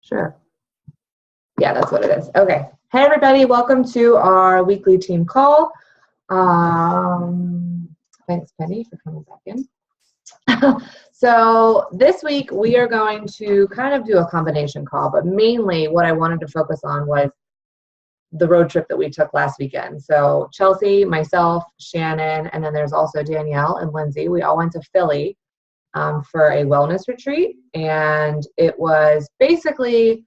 Sure. Yeah, that's what it is. Okay. Hey, everybody. Welcome to our weekly team call. Thanks, Penny, for coming back in. So this week we are going to kind of do a combination call, but mainly what I wanted to focus on was the road trip that we took last weekend. So Chelsea, myself, Shannon, and then there's also Danielle and Lindsay. We all went to Philly for a wellness retreat, and it was basically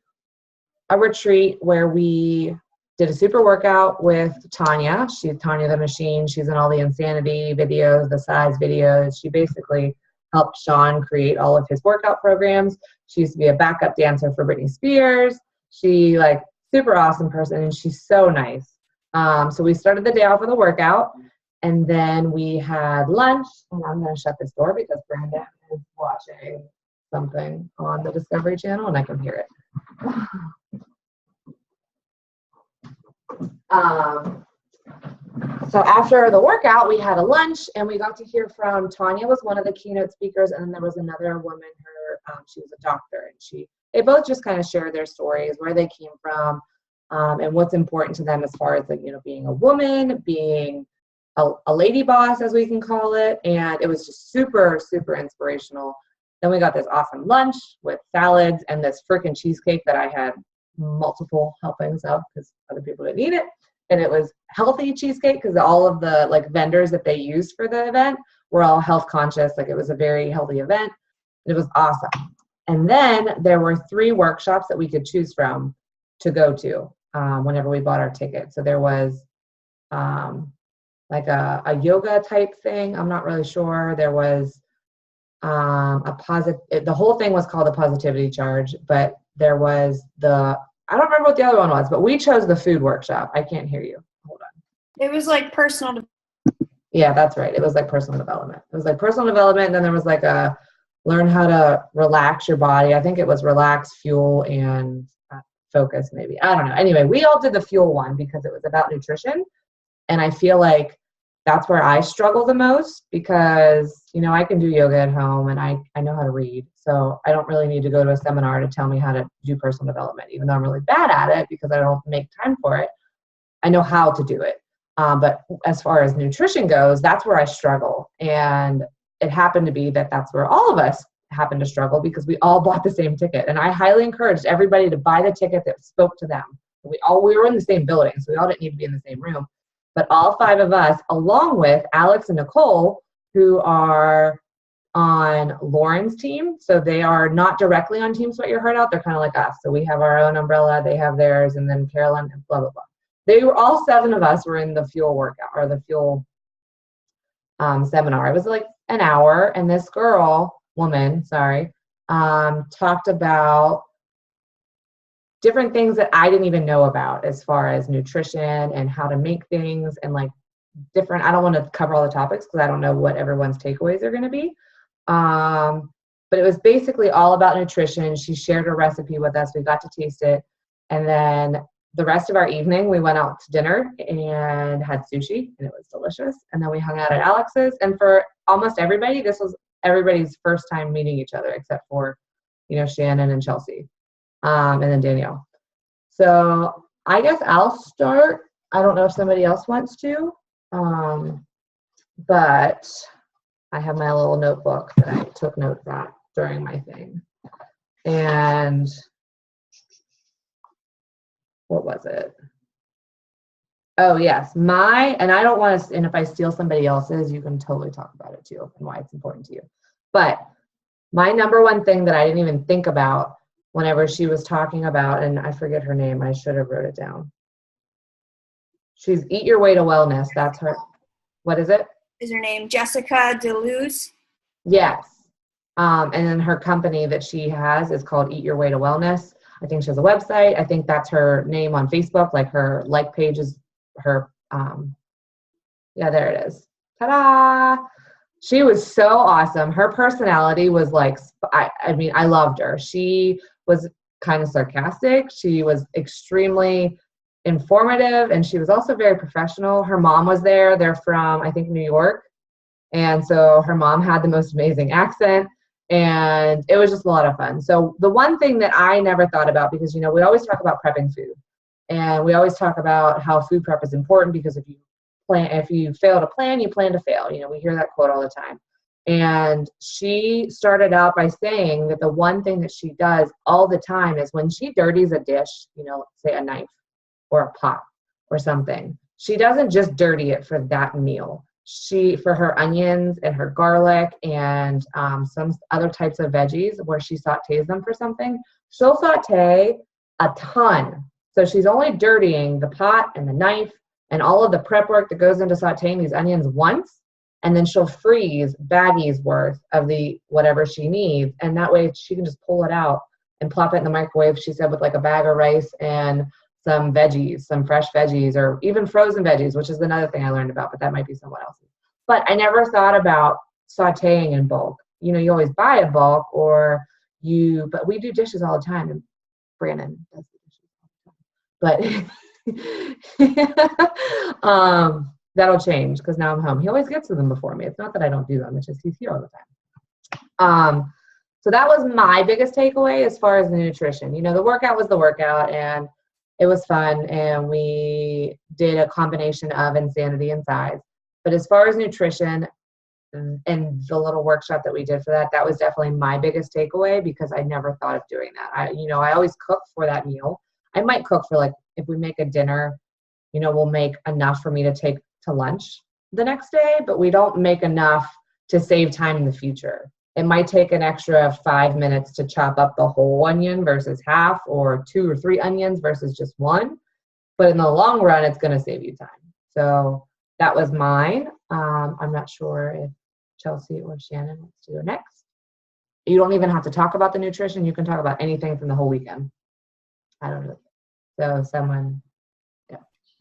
a retreat where we did a super workout with Tanya. She's Tanya the Machine. She's in all the Insanity videos, the size videos. She basically helped Sean create all of his workout programs. She used to be a backup dancer for Britney Spears. She super awesome person, and she's so nice. So we started the day off with a workout, and then we had lunch. And I'm going to shut this door because Brandon is watching something on the Discovery Channel, and I can hear it. So after the workout, we had a lunch, and we got to hear from Tanya was one of the keynote speakers, and then there was another woman. She was a doctor, and they both just kind of shared their stories, where they came from, and what's important to them as far as being a woman, being a lady boss, as we can call it, and it was just super, super inspirational. Then we got this awesome lunch with salads and this freaking cheesecake that I had multiple helpings of because other people didn't eat it. And it was healthy cheesecake because all of the vendors that they used for the event were all health conscious. It was a very healthy event. It was awesome. And then there were 3 workshops that we could choose from to go to whenever we bought our ticket. So there was a yoga type thing. I'm not really sure. There was the whole thing was called the positivity charge, but there was I don't remember what the other one was, but we chose the food workshop. I can't hear you. Hold on. It was personal. Yeah, that's right. It was personal development. It was personal development. And then there was a learn how to relax your body. I think it was relax, fuel, and focus maybe. I don't know. Anyway, we all did the fuel one because it was about nutrition. And I feel like that's where I struggle the most because, I can do yoga at home and I know how to read. So I don't really need to go to a seminar to tell me how to do personal development, even though I'm really bad at it because I don't make time for it. I know how to do it. But as far as nutrition goes, that's where I struggle. And it happened to be that's where all of us happened to struggle because we all bought the same ticket. And I highly encouraged everybody to buy the ticket that spoke to them. We were in the same building, so we all didn't need to be in the same room. But all 5 of us, along with Alex and Nicole, who are on Lauren's team. So they are not directly on Team Sweat Your Heart Out. They're kind of like us. So we have our own umbrella. They have theirs. And then Carolyn and blah, blah, blah. They were all 7 of us were in the fuel workout or the fuel seminar. It was an hour. And this woman, talked about different things that I didn't even know about as far as nutrition and how to make things and different. I don't want to cover all the topics because I don't know what everyone's takeaways are going to be. But it was basically all about nutrition. She shared a recipe with us. We got to taste it. And then the rest of our evening, we went out to dinner and had sushi, and it was delicious. And then we hung out at Alex's. And for almost everybody, this was everybody's first time meeting each other, except for, Shannon and Chelsea, and then Danielle. So I guess I'll start. I don't know if somebody else wants to, but I have my little notebook that I took notes at during my thing. And what was it? Oh, yes. And I don't want to, and if I steal somebody else's, you can totally talk about it too and why it's important to you. But my number one thing that I didn't even think about whenever she was talking about, and I forget her name, I should have wrote it down. She's Eat Your Way to Wellness. That's her. What is it? Is her name Jessica DeLuz? Yes. And then her company that she has is called Eat Your Way to Wellness. I think she has a website. I think that's her name on Facebook. Her page is her. Yeah, there it is. Ta-da! She was so awesome. Her personality was I loved her. She was kind of sarcastic. She was extremely informative, and she was also very professional. Her mom was there. They're from, I think, New York. And so her mom had the most amazing accent. And it was just a lot of fun. So the one thing that I never thought about, because, you know, we always talk about prepping food, and we always talk about how food prep is important, because if you fail to plan, you plan to fail. You know, we hear that quote all the time. And she started out by saying that the one thing that she does all the time is when she dirties a dish, you know, say a knife or a pot or something, she doesn't just dirty it for that meal. For her onions and her garlic and some other types of veggies where she sautés them for something, she'll saute a ton. So she's only dirtying the pot and the knife and all of the prep work that goes into sautéing these onions once, and then she'll freeze baggies worth of the whatever she needs, and that way she can just pull it out and plop it in the microwave, she said, with like a bag of rice and some veggies, some fresh veggies, or even frozen veggies, which is another thing I learned about, but that might be someone else's. But I never thought about sautéing in bulk. You know, you always buy a bulk, but we do dishes all the time, and Brandon does the dishes all the time. But that'll change because now I'm home. He always gets to them before me. It's not that I don't do them, it's just he's here all the time. So that was my biggest takeaway as far as the nutrition. You know, the workout was the workout, and it was fun, and we did a combination of insanity and size. But as far as nutrition and the little workshop that we did for that, that was definitely my biggest takeaway, because I never thought of doing that. I always cook for that meal. I might cook for, like, if we make a dinner, you know, we'll make enough for me to take to lunch the next day, but we don't make enough to save time in the future. It might take an extra 5 minutes to chop up the whole onion versus half, or 2 or 3 onions versus just one. But in the long run, it's going to save you time. So that was mine. I'm not sure if Chelsea or Shannon wants to go next. You don't even have to talk about the nutrition. You can talk about anything from the whole weekend. I don't know. So someone, yeah.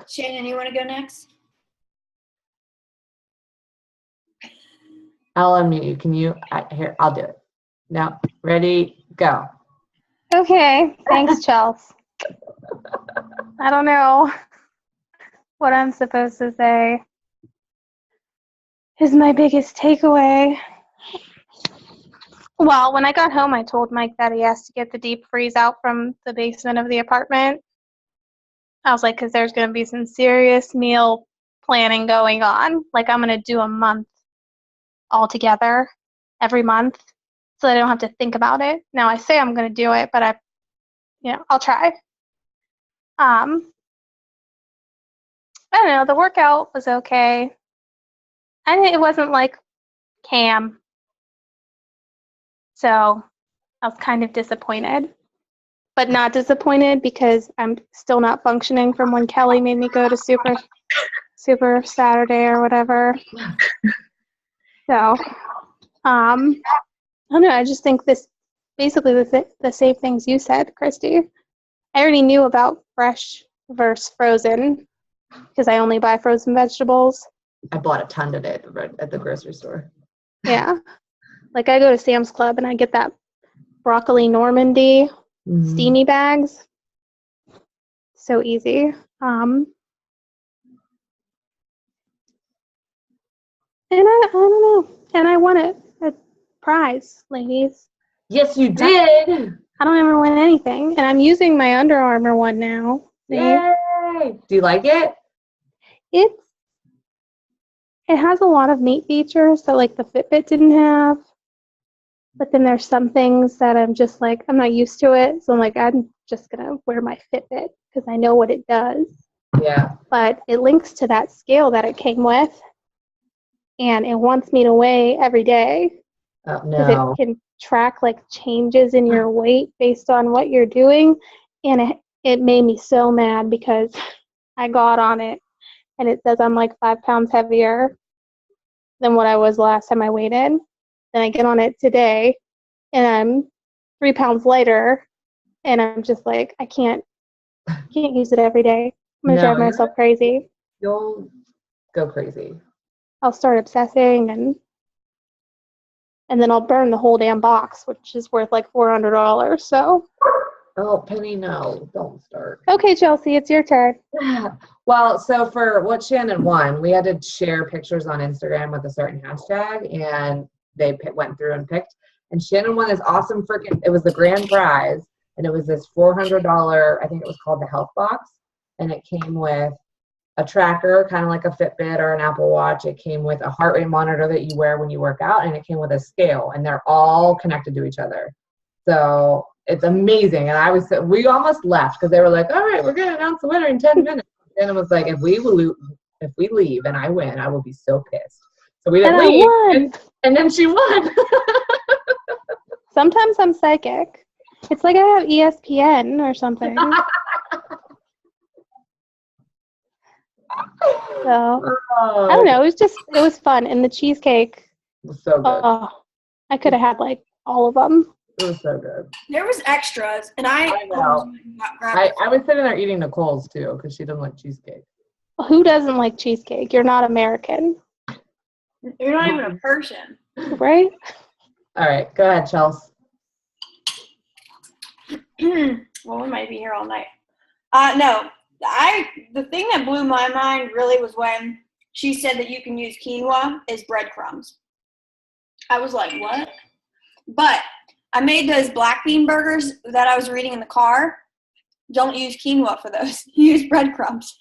Shannon, you want to go next? I'll unmute you. Can you? Here, I'll do it. Now, ready, go. Okay, thanks, Chels. I don't know what I'm supposed to say is my biggest takeaway. Well, when I got home, I told Mike that he has to get the deep freeze out from the basement of the apartment. I was like, because there's going to be some serious meal planning going on. Like, I'm going to do a month all together every month so that I don't have to think about it. Now, I say I'm going to do it, but I'll try. I don't know, the workout was okay. It wasn't like Cam. So I was kind of disappointed, but not disappointed because I'm still not functioning from when Kelly made me go to Super Saturday or whatever. So, I don't know, I just think this, basically the same things you said, Christy. I already knew about fresh versus frozen because I only buy frozen vegetables. I bought a ton today at the grocery store. Yeah. Like, I go to Sam's Club and I get that broccoli Normandy steamy bags. So easy. And I don't know. And I won a prize, ladies. Yes, you did. I don't ever win anything. And I'm using my Under Armour one now. See? Yay! Do you like it? It has a lot of neat features that, like, the Fitbit didn't have. But then there's some things that I'm just like, I'm not used to it. So I'm like, I'm just going to wear my Fitbit because I know what it does. Yeah. But it links to that scale that it came with. And it wants me to weigh every day. Oh, because no. it can track, like, changes in your weight based on what you're doing. And it made me so mad because I got on it and it says I'm like 5 pounds heavier than what I was last time I weighed in. Then I get on it today and I'm 3 pounds lighter, and I'm just like, I can't use it every day. I'm gonna drive myself crazy. You'll go crazy. I'll start obsessing, and then I'll burn the whole damn box, which is worth like $400. So. Oh, Penny, no, don't start. Okay, Chelsea, it's your turn. Well, so for what Shannon won, we had to share pictures on Instagram with a certain hashtag, and they went through and picked. And Shannon won this awesome freaking, it was the grand prize. And it was this $400, I think it was called the Health Box. And it came with a tracker, kind of like a Fitbit or an Apple Watch. It came with a heart rate monitor that you wear when you work out, and it came with a scale, and they're all connected to each other. So it's amazing. And we almost left because they were like, all right, we're going to announce the winner in 10 minutes. And it was like, if we leave and I win, I will be so pissed. So we didn't leave. And then she won. Sometimes I'm psychic. It's like I have ESPN or something. So I don't know. It was fun, and the cheesecake. It was so good. Oh, I could have had like all of them. It was so good. There was extras, and I know. I was sitting there eating Nicole's too because she doesn't like cheesecake. Who doesn't like cheesecake? You're not American. You're not even a person. Right? All right, go ahead, Chelsea. Well, we might be here all night. No, the thing that blew my mind really was when she said that you can use quinoa as breadcrumbs. I was like, what? But I made those black bean burgers that I was reading in the car. Don't use quinoa for those. Use breadcrumbs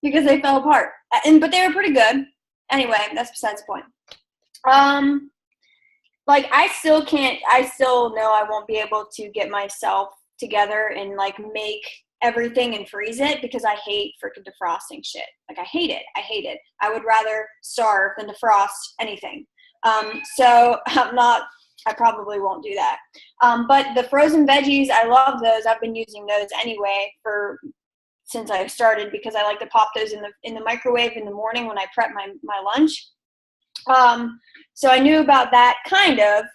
because they fell apart. But they were pretty good. Anyway, that's besides the point. Like I still know I won't be able to get myself together and like make everything and freeze it because I hate freaking defrosting shit. Like I hate it. I would rather starve than defrost anything. So I probably won't do that. But the frozen veggies, I love those. I've been using those anyway since I started because I like to pop those in the microwave in the morning when I prep my lunch. So I knew about that kind of.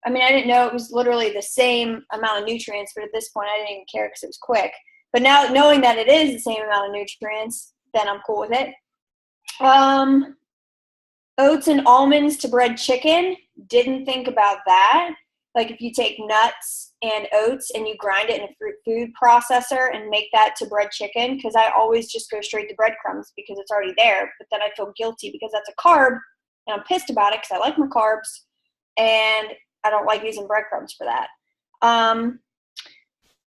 I mean, I didn't know it was literally the same amount of nutrients, but at this point I didn't even care because it was quick. But now knowing that it is the same amount of nutrients, then I'm cool with it. Oats and almonds to bread chicken. Didn't think about that. Like if you take nuts and oats and you grind it in a food processor and make that to bread chicken, because I always just go straight to breadcrumbs because it's already there. But then I feel guilty because that's a carb and I'm pissed about it because I like my carbs and I don't like using breadcrumbs for that.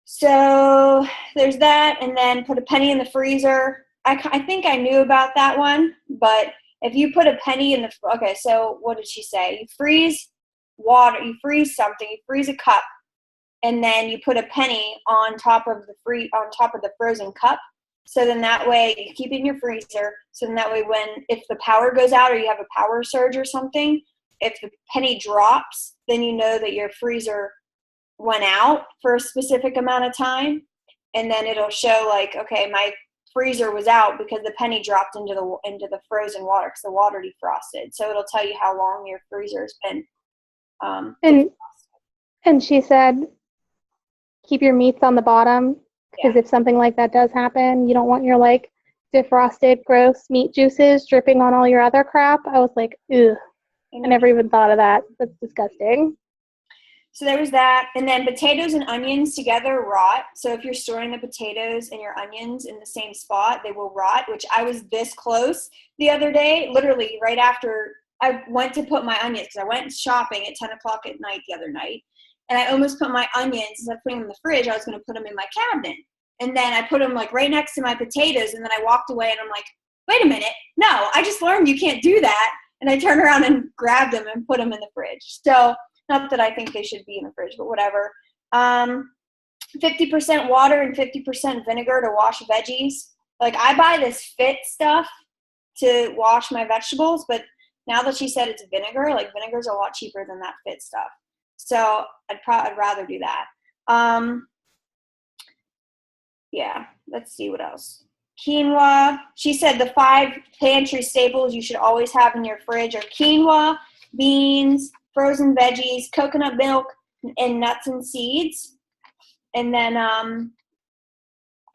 So there's that, and then put a penny in the freezer. I think I knew about that one, but if you put a penny in okay, so what did she say? You freeze water, you freeze something, you freeze a cup, and then you put a penny on top of the frozen cup. So then that way you keep it in your freezer. So then that way if the power goes out or you have a power surge or something, if the penny drops, then you know that your freezer went out for a specific amount of time. And then it'll show like, okay, my freezer was out because the penny dropped into the frozen water because the water defrosted. So it'll tell you how long your freezer's been. And she said, keep your meats on the bottom because if something like that does happen, you don't want your like defrosted, gross meat juices dripping on all your other crap. I was like, ugh. I never even thought of that. That's disgusting. So there was that. And then potatoes and onions together rot. So if you're storing the potatoes and your onions in the same spot, they will rot, which I was this close the other day, literally right after I went to put my onions, because I went shopping at 10 o'clock at night the other night, and I almost put my onions, instead of putting them in the fridge, I was going to put them in my cabinet. And then I put them like right next to my potatoes, and then I walked away and I'm like, wait a minute, no, I just learned you can't do that. And I turned around and grabbed them and put them in the fridge. So not that I think they should be in the fridge, but whatever. 50% water and 50% vinegar to wash veggies. Like I buy this Fit stuff to wash my vegetables, but now that she said it's vinegar, like vinegar's a lot cheaper than that Fit stuff. So I'd rather do that. Yeah, let's see what else. Quinoa. She said the 5 pantry staples you should always have in your fridge are quinoa, beans, frozen veggies, coconut milk, and nuts and seeds. And then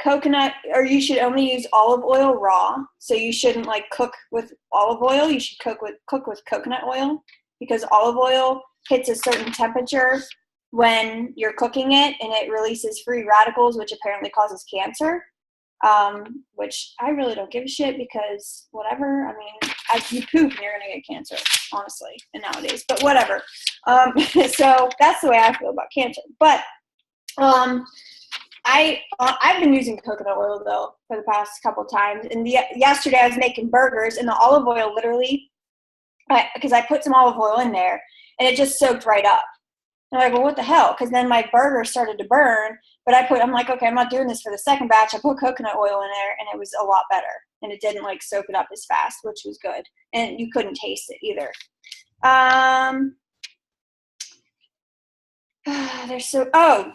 coconut, or you should only use olive oil raw. So you shouldn't like cook with olive oil. You should cook with coconut oil, because olive oil hits a certain temperature when you're cooking it and it releases free radicals, which apparently causes cancer. Which I really don't give a shit because whatever. I mean, you poop and you're going to get cancer, honestly, and nowadays. But whatever. So that's the way I feel about cancer. But I've been using coconut oil, though, for the past couple times. And yesterday I was making burgers, and the olive oil literally, because I put some olive oil in there, and it just soaked right up. And I'm like, well, what the hell? Because then my burger started to burn. But I'm like, okay, I'm not doing this for the second batch. I put coconut oil in there, and it was a lot better. And it didn't, like, soak it up as fast, which was good. And you couldn't taste it either.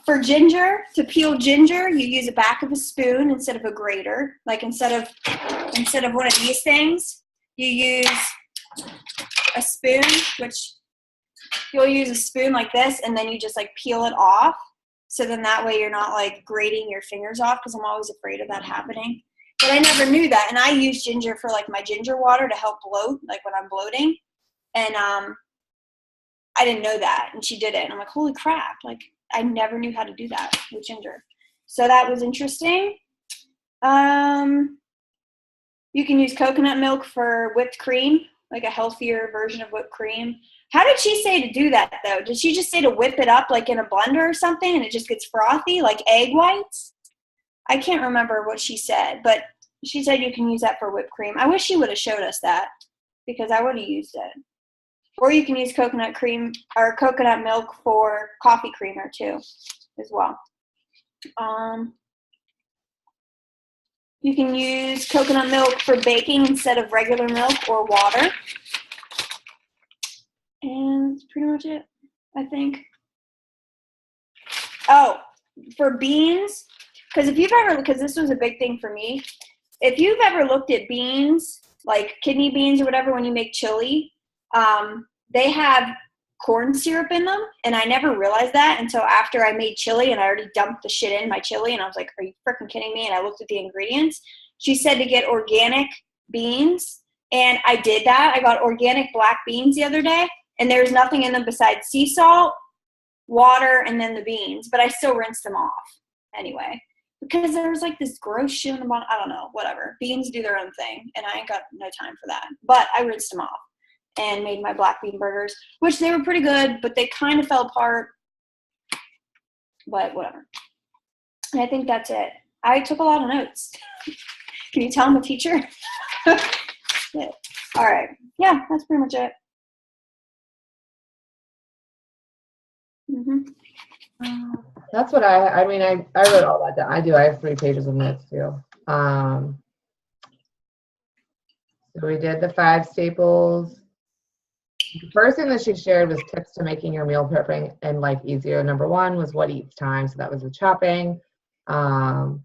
For ginger, to peel ginger, you use the back of a spoon instead of a grater. Like, instead of one of these things, you use a spoon, which you'll use a spoon like this, and then you just, like, peel it off. So then that way you're not, like, grating your fingers off, because I'm always afraid of that happening. But I never knew that. And I use ginger for, like, my ginger water to help bloat, like, when I'm bloating. And I didn't know that. And she did it. And I'm like, holy crap. Like, I never knew how to do that with ginger. So that was interesting. You can use coconut milk for whipped cream, like a healthier version of whipped cream. How did she say to do that, though? Did she just say to whip it up, like, in a blender or something, and it just gets frothy, like egg whites? I can't remember what she said, but she said you can use that for whipped cream. I wish she would have showed us that, because I would have used it. Or you can use coconut cream or coconut milk for coffee creamer, too, as well. You can use coconut milk for baking instead of regular milk or water. And that's pretty much it, I think. Oh, for beans, because this was a big thing for me. If you've ever looked at beans, like kidney beans or whatever, when you make chili, they have corn syrup in them. And I never realized that until after I made chili, and I already dumped the shit in my chili. And I was like, are you freaking kidding me? And I looked at the ingredients. She said to get organic beans. And I did that. I got organic black beans the other day. And there's nothing in them besides sea salt, water, and then the beans. But I still rinsed them off anyway. Because there was like this gross shit in the bottom. I don't know, whatever. Beans do their own thing. And I ain't got no time for that. But I rinsed them off and made my black bean burgers, which they were pretty good, but they kind of fell apart. But whatever. And I think that's it. I took a lot of notes. Can you tell I'm a teacher? Yeah. All right. Yeah, that's pretty much it. That's what I wrote all that down. I have 3 pages of notes too. So we did the 5 staples. The first thing that she shared was tips to making your meal prepping and life easier. Number 1 was what eats time. So that was the chopping. And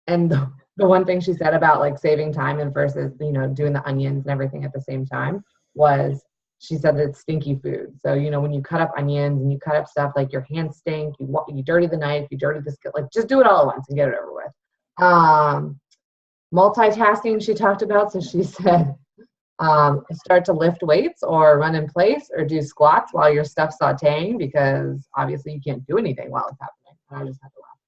the one thing she said about like saving time and versus, doing the onions and everything at the same time was, she said that it's stinky food. So, when you cut up onions and you cut up stuff, like your hands stink, you dirty the knife, you dirty the skill, like just do it all at once and get it over with. Multitasking she talked about. So she said, start to lift weights or run in place or do squats while your stuff's sauteing, because obviously you can't do anything while it's happening. I just have to laugh.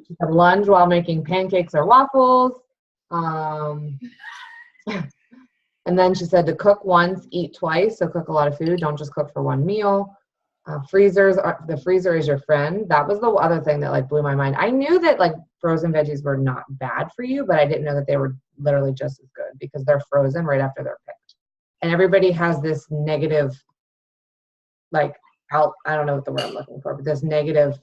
She said lunge while making pancakes or waffles. And then she said to cook once, eat twice. So cook a lot of food. Don't just cook for one meal. The freezer is your friend. That was the other thing that like blew my mind. I knew that like frozen veggies were not bad for you, but I didn't know that they were literally just as good because they're frozen right after they're picked. And everybody has this negative, I don't know what the word I'm looking for, but this negative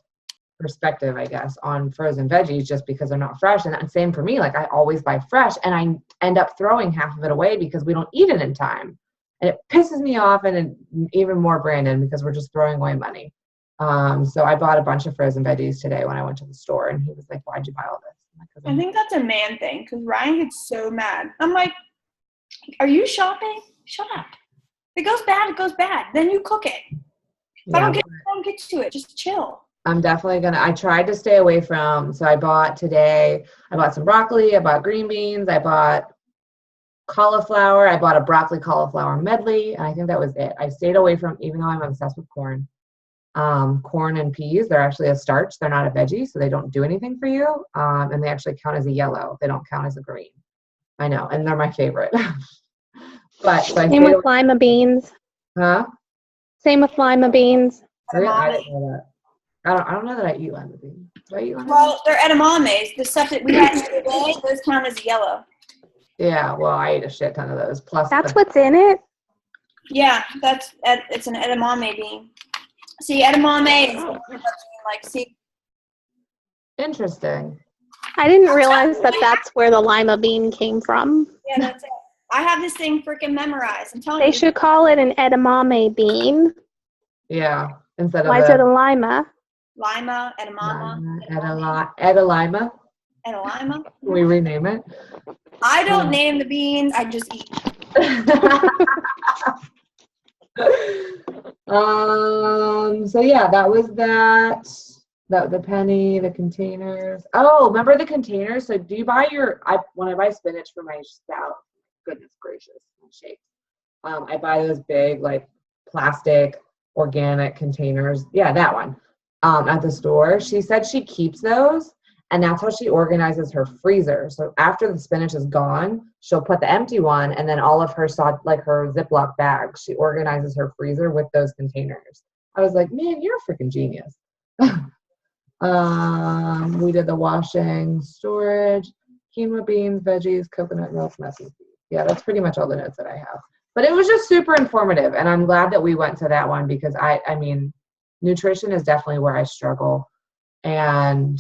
perspective, I guess, on frozen veggies just because they're not fresh. And same for me. Like I always buy fresh and I end up throwing half of it away because we don't eat it in time. And it pisses me off, and even more Brandon, because we're just throwing away money. So I bought a bunch of frozen veggies today when I went to the store, and he was like, why'd you buy all this? I think that's a man thing, because Ryan gets so mad. I'm like, are you shopping? Shut up. If it goes bad, it goes bad. Then you cook it. If I don't get to it, just chill. I'm definitely I tried to stay away from, so I bought some broccoli, I bought green beans, I bought cauliflower, I bought a broccoli cauliflower medley, and I think that was it. I stayed away from, even though I'm obsessed with corn. Corn and peas, they're actually a starch, they're not a veggie, so they don't do anything for you, and they actually count as a yellow, they don't count as a green. I know, and they're my favorite. But so I Same stayed with lima beans. Huh? Same with lima beans. Really? I Edamame. didn't know that. I don't know that I eat lima beans. Do I eat lima beans? Well, they're edamames. The stuff that we had today, those count as yellow. Yeah, well, I ate a shit ton of those. Plus, That's what's in it. Yeah, it's an edamame bean. See, edamame is like see. Interesting. I didn't realize that that's where the lima bean came from. Yeah, that's it. I have this thing freaking memorized. I'm telling They you. should call it an edamame bean. Yeah, instead of Why is it a lima? Lima, edamama, Edalima. edalima. Can we rename it? I don't name the beans. I just eat. So yeah, that was that. That the penny, the containers. Oh, remember the containers? So do you buy when I buy spinach for my stout? Goodness gracious, my shakes. I buy those big like plastic organic containers. Yeah, that one. At the store. She said she keeps those, and that's how she organizes her freezer. So after the spinach is gone, she'll put the empty one, and then all of her her Ziploc bags. She organizes her freezer with those containers. I was like, man, you're a freaking genius. We did the washing, storage, quinoa beans, veggies, coconut milk, messy. Yeah, that's pretty much all the notes that I have. But it was just super informative, and I'm glad that we went to that one because I mean, nutrition is definitely where I struggle, and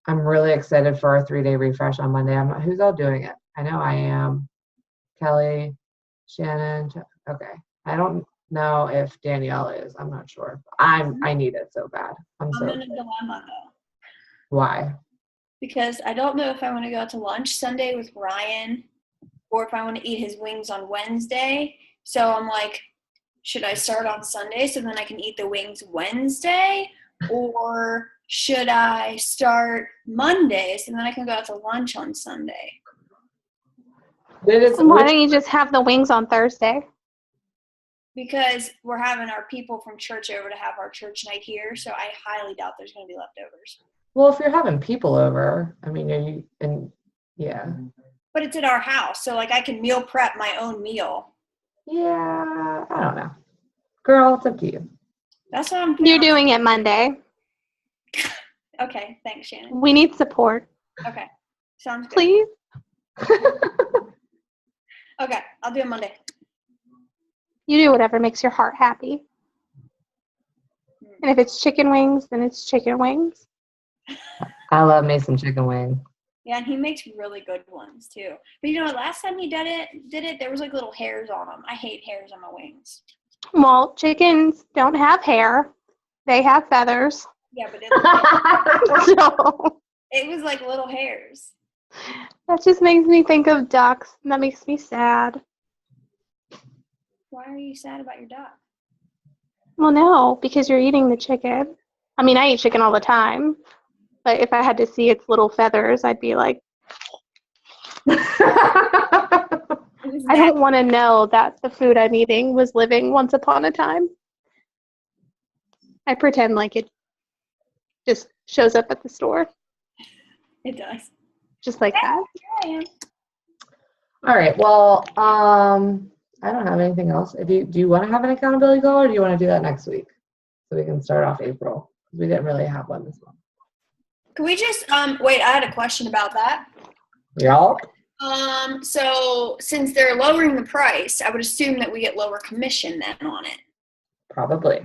I'm really excited for our 3-day refresh on Monday. Who's all doing it? I know I am. Kelly, Shannon. Okay. I don't know if Danielle is. I'm not sure. I need it so bad. I'm in a dilemma though. Why? Because I don't know if I want to go out to lunch Sunday with Ryan or if I want to eat his wings on Wednesday. So I'm like, should I start on Sunday so then I can eat the wings Wednesday? Or should I start Monday so then I can go out to lunch on Sunday? Why don't you just have the wings on Thursday? Because we're having our people from church over to have our church night here, so I highly doubt there's going to be leftovers. Well, if you're having people over, I mean, yeah. But it's at our house, so like I can meal prep my own meal. Yeah, I don't know. Girl, it's up to you. That's what I'm You're doing it Monday. Okay, thanks, Shannon. We need support. Okay, sounds good. Please? Okay, I'll do it Monday. You do whatever makes your heart happy. And if it's chicken wings, then it's chicken wings. I love me some chicken wing. Yeah, and he makes really good ones too. But you know what? Last time he did it, there was like little hairs on them. I hate hairs on my wings. Well, chickens don't have hair. They have feathers. Yeah, but So it was like little hairs. that just makes me think of ducks, and that makes me sad. Why are you sad about your duck? Well, no, because you're eating the chicken. I mean, I eat chicken all the time. But if I had to see its little feathers, I'd be like, I don't want to know that the food I'm eating was living once upon a time. I pretend like it just shows up at the store. It does. Just like that. Here I am. All right. Well, I don't have anything else. Do you want to have an accountability goal, or do you want to do that next week so we can start off April? Because we didn't really have one this month. Can we just wait? I had a question about that. Y'all? So since they're lowering the price, I would assume that we get lower commission then on it. Probably.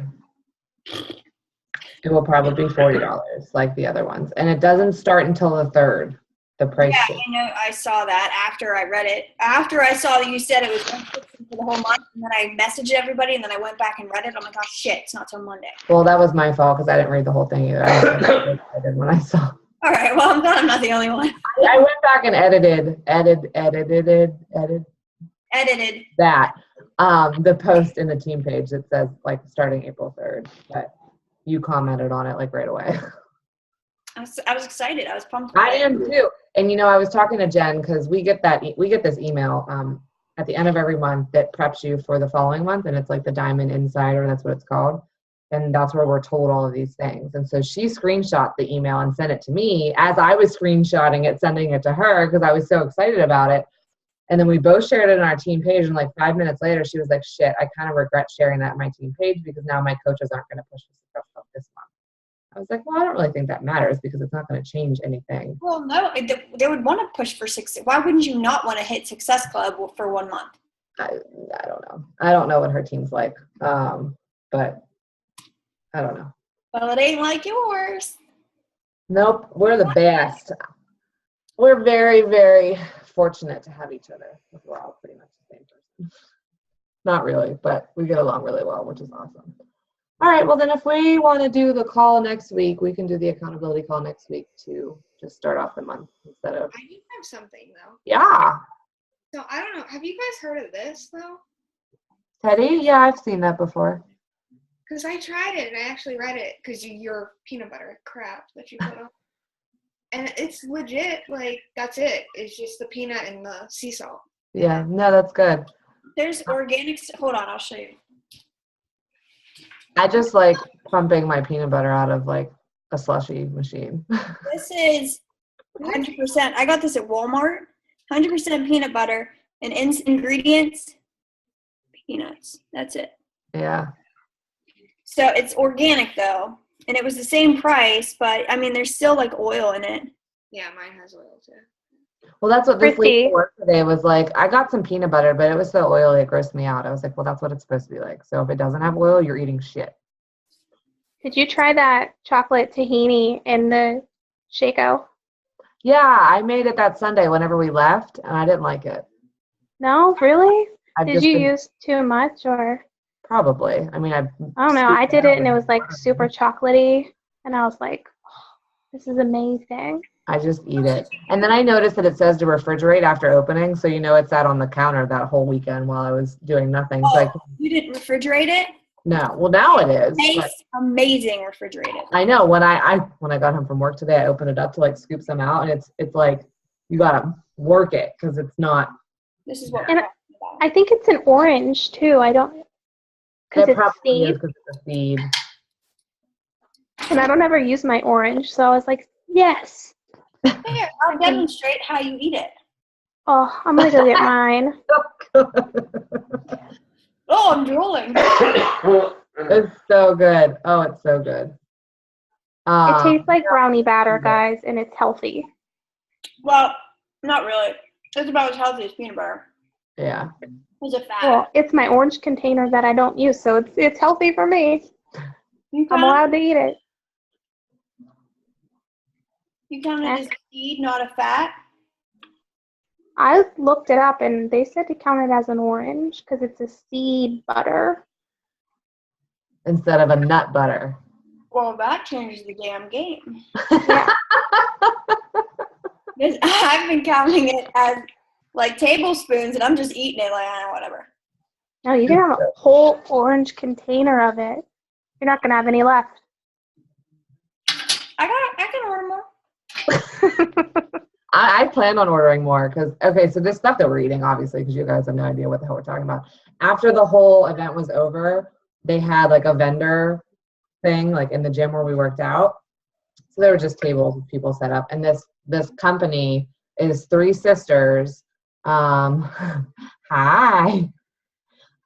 It will probably be $40 like the other ones, and it doesn't start until the 3rd. The price. Yeah, I saw that after I read it. After I saw that you said it was for the whole month, and then I messaged everybody, and then I went back and read it. I'm like, oh shit, it's not till Monday. Well, that was my fault because I didn't read the whole thing either. I was excited when I saw. All right, well, I'm glad I'm not the only one. I went back and edited that the post in the team page that says like starting April 3rd, but you commented on it like right away. I was excited. I was pumped. I am too. And I was talking to Jen because we get this email at the end of every month that preps you for the following month, and it's like the Diamond Insider. That's what it's called. And that's where we're told all of these things. And so she screenshot the email and sent it to me as I was screenshotting it, sending it to her because I was so excited about it. And then we both shared it on our team page. And like 5 minutes later, she was like, shit, I kind of regret sharing that on my team page because now my coaches aren't going to push for Success Club this month. I was like, well, I don't really think that matters because it's not going to change anything. Well, no, they would want to push for success. Why wouldn't you not want to hit Success Club for 1 month? I don't know. I don't know what her team's like. But I don't know. Well, it ain't like yours. Nope. We're the best. We're very, very fortunate to have each other. We're all pretty much the same person. Not really, but we get along really well, which is awesome. All right. Well, then if we want to do the call next week, we can do the accountability call next week to just start off the month instead of. I do have something though. Yeah. So I don't know. Have you guys heard of this though? Teddy? Yeah, I've seen that before. Because I tried it and I actually read it because your peanut butter crap that you put on. And it's legit. Like, that's it. It's just the peanut and the sea salt. Yeah. No, that's good. There's organic. Hold on, I'll show you. I just like pumping my peanut butter out of like a slushy machine. This is 100%. I got this at Walmart. 100% peanut butter and ingredients, peanuts. That's it. Yeah. So it's organic though, and it was the same price, but I mean, there's still like oil in it. Yeah, mine has oil too. Well, that's what this Christy. lady at work today was like. I got some peanut butter, but it was so oily it grossed me out. I was like, well, that's what it's supposed to be like. So if it doesn't have oil, you're eating shit. Did you try that chocolate tahini in the Shaco? Yeah, I made it that Sunday whenever we left, and I didn't like it. No, really? I've Did just you been- use too much or? Probably. I mean, I don't know. I did it and it was like super chocolatey, and I was like, oh, this is amazing. I just eat it. And then I noticed that it says to refrigerate after opening, so you know it sat on the counter that whole weekend while I was doing nothing. So I You didn't refrigerate it? no. Well, now it is. but- Tastes amazing refrigerated. I know when I got home from work today, I opened it up to like scoop some out, and it's like you gotta work it because it's not. This is what And we're talking about. I think it's an orange too. I don't, because It it's probably is seed, because it's a seed. and I don't ever use my orange, so I was like, yes. Here, I'll demonstrate how you eat it. Oh, I'm gonna go get mine. Oh, I'm drooling. It's so good. Oh, it's so good. It tastes like brownie batter, guys, and it's healthy. Well, not really. It's about as healthy as peanut butter. Yeah. It's a fat. Well, it's my orange container that I don't use, so it's healthy for me. You I'm allowed to eat it. count it as a seed, not a fat. I looked it up, and they said to count it as an orange because it's a seed butter. Instead of a nut butter. Well, that changes the damn game. Yeah. Because I've been counting it as like tablespoons, and I'm just eating it like whatever. No, you can have a whole orange container of it. You're not gonna have any left. I can order more. I plan on ordering more because, okay, so this stuff that we're eating, obviously, because you guys have no idea what the hell we're talking about. After the whole event was over, they had like a vendor thing like in the gym where we worked out. So there were just tables with people set up. And this company is 3 sisters. Hi.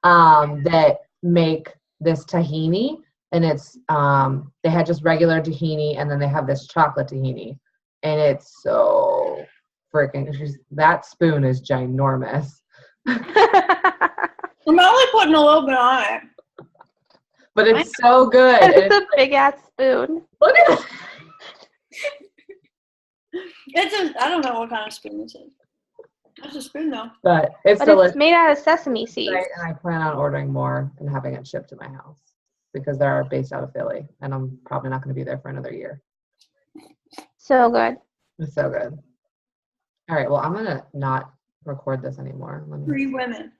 That make this tahini. And it's, they had just regular tahini and then they have this chocolate tahini. And it's so freaking, that spoon is ginormous. I'm only putting a little bit on it. But it's so good. It's a big ass spoon. Look at this. I don't know what kind of spoon this is. It's a spoon though. But it's But delicious. it's made out of sesame seeds. Right, and I plan on ordering more and having it shipped to my house because they're based out of Philly and I'm probably not going to be there for another year. So good. It's so good. All right, well, I'm going to not record this anymore. Let me 3 women.